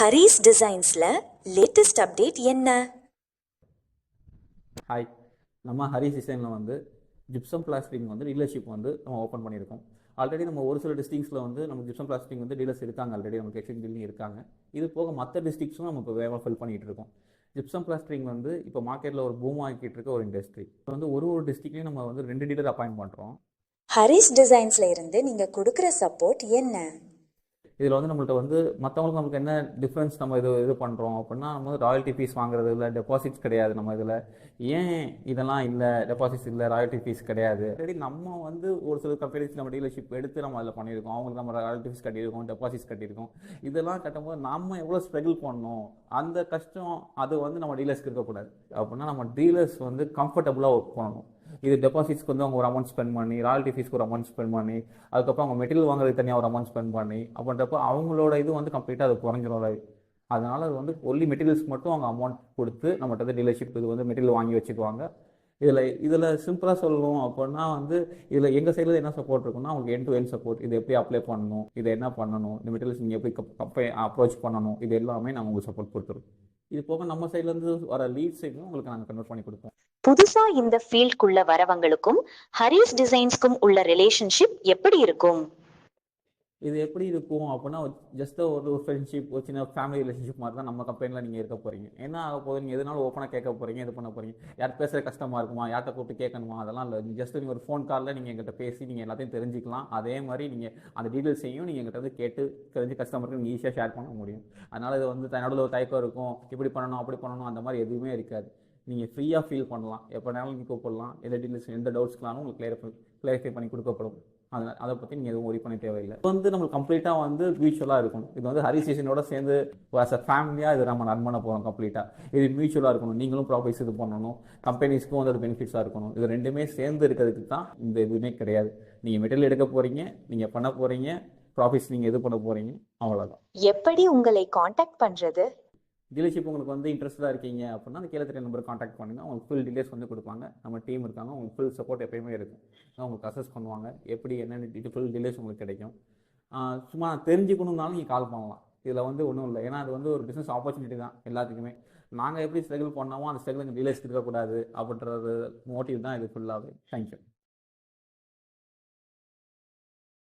Haris டிசைன்ஸ்ல latest update என்ன? Hi, நம்ம ஹரிஸ் டிசைனில் வந்து ஜிப்சம் பிளாஸ்டிக் வந்து டீலர்ஷிப் வந்து நம்ம ஓப்பன் பண்ணியிருக்கோம். ஆல்ரெடி நம்ம ஒரு சில டிஸ்ட்ரிக்ஸில் வந்து நம்ம ஜிப்சம் பிளாஸ்டிக் வந்து டீலர்ஸ் இருக்காங்க. ஆல்ரெடி நமக்கு எக்ஸ்சேஞ்ச் இருக்காங்க. இது போக மற்ற டிஸ்ட்ரிக்ஸும் நம்ம இப்போ வேகமாக ஃபில் பண்ணிகிட்டு இருக்கோம். ஜிப்சம் பிளாஸ்டிக் வந்து இப்போ மார்க்கெட்டில் ஒரு பூம் ஆகிட்டு இருக்க ஒரு இண்டஸ்ட்ரி. இப்போ வந்து ஒரு டிஸ்ட்ரிக்ட்லையும் நம்ம வந்து 2 டீலர் அப்பாயிண்ட் பண்ணுறோம். ஹரிஸ் டிசைன்ஸ்ல இருந்து நீங்க கொடுக்குற சப்போர்ட் என்ன? இதில் வந்து நம்மள்ட்ட வந்து மற்றவங்களுக்கு நமக்கு என்ன டிஃப்ரென்ஸ் நம்ம இது பண்ணுறோம் அப்படின்னா, நம்ம வந்து ராயல்ட்டி ஃபீஸ் வாங்குறது இல்லை, டெபாசிட்ஸ் கிடையாது. நம்ம இதில் ஏன் இதெல்லாம் இல்லை, டெபாசிட்ஸ் இல்லை, ராயல்ட்டி ஃபீஸ் கிடையாது. ஆல்ரெடி நம்ம வந்து ஒரு சில கம்பெனிஸ் நம்ம டீலர்ஷிப் எடுத்து நம்ம அதில் பண்ணியிருக்கோம். அவங்களுக்கு நம்ம ராயல்ட்டி ஃபீஸ் கட்டியிருக்கோம், டெபாசிட்ஸ் கட்டியிருக்கோம். இதெல்லாம் கட்டும்போது நம்ம எவ்வளோ ஸ்ட்ரகிள் பண்ணணும், அந்த கஷ்டம் அது வந்து நம்ம டீலர்ஸ்க்கு இருக்கக்கூடாது. அப்படின்னா நம்ம டீலர்ஸ் வந்து கம்ஃபர்டபுளாக ஒர்க் பண்ணணும். இது டெபாசிட்ஸ்க்கு வந்து அவங்க ஒரு அமௌண்ட் ஸ்பெண்ட் பண்ணி, ராயல்ட்டி ஃபீஸ்க்கு ஒரு அமௌண்ட் ஸ்பெண்ட் பண்ணி, அதுக்கப்புறம் அவங்க மெட்டீரியல் வாங்குறதுக்கு தனியாக ஒரு அமௌண்ட் ஸ்பெண்ட் பண்ணி அப்படின்றப்போ அவங்களோட இது வந்து கம்ப்ளீட்டாக அது குறைஞ்சிரும். அதனால அது வந்து ஒன்லி மெட்டீரியல்ஸ் மட்டும் அவங்க அமௌண்ட் கொடுத்து நம்மகிட்ட வந்து டீலர்ஷிப் இது வந்து மெட்டீரியல் வாங்கி வச்சுக்குவாங்க. இதில் சிம்பிளாக சொல்லணும் அப்படின்னா வந்து இதில் எங்கள் சைடில் என்ன சப்போர்ட் இருக்குன்னா, அவங்களுக்கு எண்ட் டு எண்ட் சப்போர்ட். இது எப்படி அப்ளை பண்ணணும், இதை என்ன பண்ணணும், இந்த மெட்டீரியல்ஸ் நீங்கள் எப்படி அப்ரோச் பண்ணணும், இது எல்லாமே நாங்கள் உங்களுக்கு சப்போர்ட் கொடுத்துருக்கோம். இது போக நம்ம சைட்லேருந்து வர லீட்ஸையும் உங்களுக்கு நாங்கள் கன்வெர்ட் பண்ணி கொடுப்போம். புதுசா இந்த ஃபீல்டுக்குள்ள வரவங்களுக்கும் ஹரிஸ் டிசைன்ஸ்க்கும் உள்ள ரிலேஷன்ஷிப் எப்படி இருக்கும்? இது எப்படி இருக்கும் அப்படின்னா, ஜஸ்ட் ஒரு ஃப்ரெண்ட்ஷிப், ஒரு சின்ன ஃபேமிலி ரிலேஷன்ஷிப் மாதிரி தான் நம்ம கம்பெனியில் நீங்கள் இருக்க போகிறீங்க. என்ன ஆக போகுது, நீங்கள் எதுனாலும் ஓப்பனாக கேட்க போகிறீங்க, இது பண்ண போகிறீங்க. யார் பேசுகிற கஷ்டமாக இருக்குமா, யார்கிட்ட கூப்பிட்டு கேட்கணுமா, அதெல்லாம் இல்லை. ஜஸ்ட் நீங்கள் ஒரு ஃபோன் காலில் நீங்கள் எங்கிட்ட பேசி நீங்கள் எல்லாத்தையும் தெரிஞ்சிக்கலாம். அதே மாதிரி நீங்கள் அந்த டீட்டெயில்ஸையும் நீங்கள் எங்கிட்ட வந்து கேட்டு தெரிஞ்சு கஸ்டமருக்கு நீங்கள் ஈஸியாக ஷேர் பண்ண முடியும். அதனால் இது வந்து தன்னோட ஒரு தயக்கம் இருக்கும், இப்படி பண்ணணும் அப்படி பண்ணணும் அந்த மாதிரி எதுவுமே இருக்காது. நீங்கள் ஃப்ரீயாக ஃபீல் பண்ணலாம், எப்போனாலும் நீங்கள் கூப்பிடலாம். எந்த டீட்டெயில்ஸ் எந்த டவுட்ஸ்க்கெலாம் உங்களுக்கு கிளாரிஃபை பண்ணி கொடுக்கப்படும். அதை பற்றி நீங்கள் எதுவும் ஒரி பண்ண தேவையில்லை. இது வந்து நம்மளுக்கு கம்ப்ளீட்டாக வந்து மியூச்சுவலாக இருக்கணும். இது வந்து ஹரிஸ் டிசைனோட சேர்ந்து ஆஸ் அ ஃபேமிலியாக இது நம்ம ரன் பண்ண போகிறோம். கம்ப்ளீட்டாக இது மியூச்சுவலாக இருக்கணும். நீங்களும் ப்ராஃபிட்ஸ் இது பண்ணணும், கம்பெனிஸ்க்கும் வந்து அது பெனிஃபிட்ஸாக இருக்கணும். இது ரெண்டுமே சேர்ந்து இருக்கிறதுக்கு தான் இந்த எதுவுமே கிடையாது. நீங்கள் மெட்டீரியல் எடுக்க போகிறீங்க, நீங்கள் பண்ண போகிறீங்க, ப்ராஃபிட்ஸ் நீங்கள் இது பண்ண போகிறீங்க, அவ்வளோதான். எப்படி உங்களை காண்டாக்ட் பண்ணுறது? டீலர்ஷிப் உங்களுக்கு வந்து இன்ட்ரெஸ்ட்டாக இருக்கீங்க அப்படின்னா அந்த கீழே தெரிய நம்பர் காண்டாக்ட் பண்ணுங்கள். உங்களுக்கு ஃபுல் டீடைல்ஸ் வந்து கொடுப்பாங்க. நம்ம டீம் இருக்காங்க, உங்களுக்கு ஃபுல் சப்போர்ட் எப்பயுமே இருக்கும். உங்களுக்கு அசஸ் பண்ணுவாங்க, எப்படி என்னென்ன ஃபுல் டீடைல்ஸ் உங்களுக்கு கிடைக்கும். சும்மா தெரிஞ்சுக்கணுன்னாலும் நீங்கள் கால் பண்ணலாம். இதில் வந்து ஒன்றும் இல்லை, ஏன்னா அது வந்து ஒரு பிஸ்னஸ் ஆப்பர்ச்சுனிட்டி தான் எல்லாத்துக்குமே. நாங்கள் எப்படி ஸ்ட்ரகிள் பண்ணோமோ அந்த ஸ்ட்ரகிள் எங்கள் டீலர்ஸ் இருக்கக்கூடாது அப்படின்றது மோட்டிவ் தான் இது ஃபுல்லாகவே. தேங்க்யூ.